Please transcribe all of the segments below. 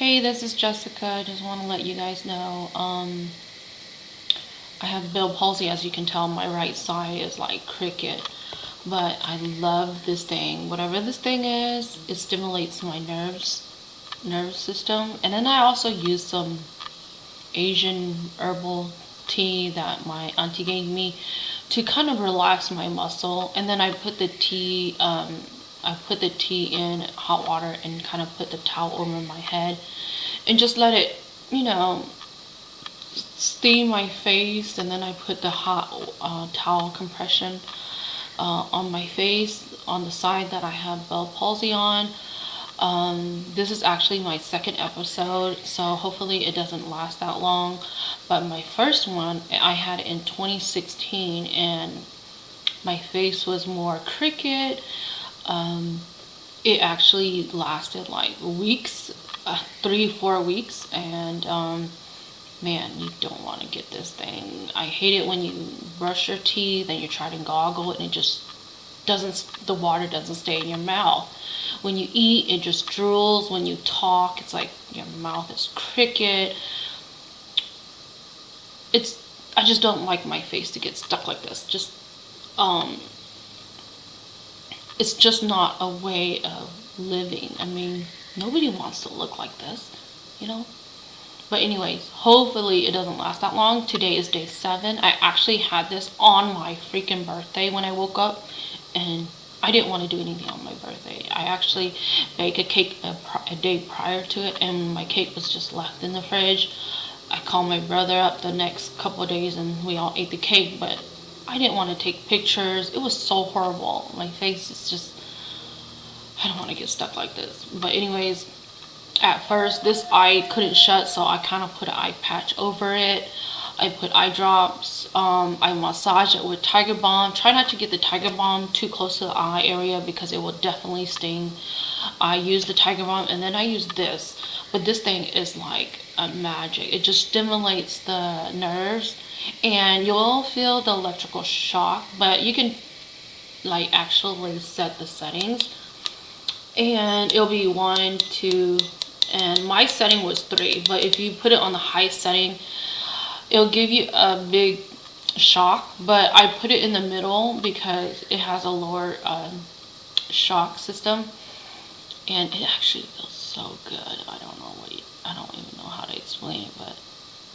Hey, this is Jessica. I just want to let you guys know, I have Bell palsy. As you can tell, my right side is like cricket. But I love this thing. Whatever this thing is, it stimulates my nerve system. And then I also use some Asian herbal tea that my auntie gave me to kind of relax my muscle. And then I put the tea in hot water and kind of put the towel over my head and just let it, steam my face. And then I put the hot towel compression on my face on the side that I have Bell palsy on. This is actually my second episode, so hopefully it doesn't last that long. But my first one I had in 2016, and my face was more cricket. It actually lasted like weeks, 3-4 weeks, and man, you don't want to get this thing. I hate it when you brush your teeth and you try to goggle and it just the water doesn't stay in your mouth. When you eat, it just drools. When you talk, it's like your mouth is cricket. I just don't like my face to get stuck like this. It's just not a way of living. I mean, nobody wants to look like this, But anyways, hopefully it doesn't last that long. Today is day 7. I actually had this on my freaking birthday when I woke up, and I didn't want to do anything on my birthday. I actually baked a cake a day prior to it, and my cake was just left in the fridge. I called my brother up the next couple of days, and we all ate the cake, but I didn't want to take pictures. It was so horrible. My face is just, I don't want to get stuck like this. But anyways, at first this eye couldn't shut, so I kind of put an eye patch over it. I put eye drops. I massage it with Tiger Balm. Try not to get the Tiger Balm too close to the eye area because it will definitely sting. I use the Tiger Balm, and then I use this. But this thing is like a magic. It just stimulates the nerves, and you'll feel the electrical shock, but you can like actually set the settings, and it'll be 1, 2, and my setting was 3. But if you put it on the high setting, it'll give you a big shock. But I put it in the middle because it has a lower shock system, and it actually feels so good. I don't even know how to explain it, but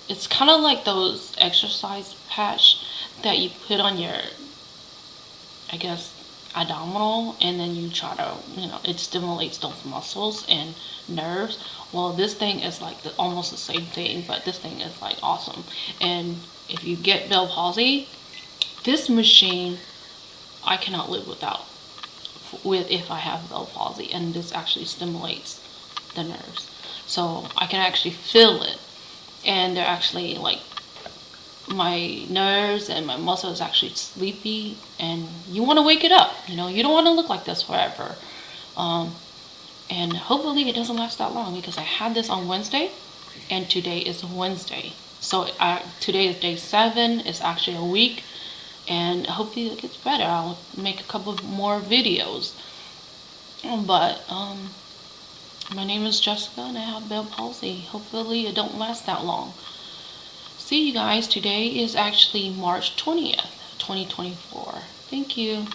it's kind of like those exercise patch that you put on your, I guess, abdominal, and then you try to, it stimulates those muscles and nerves. Well, this thing is like almost the same thing, but this thing is like awesome. And if you get Bell palsy, this machine I cannot live with if I have Bell palsy, and this actually stimulates the nerves, so I can actually feel it. And they're actually like, my nerves and my muscle is actually sleepy, and you want to wake it up. You don't want to look like this forever. And hopefully it doesn't last that long, because I had this on Wednesday, and today is Wednesday. So today is day 7. It's actually a week, and hopefully it gets better. I'll make a couple more videos. But my name is Jessica, and I have Bell palsy. Hopefully it don't last that long. See you guys. Today is actually March 20th, 2024. Thank you.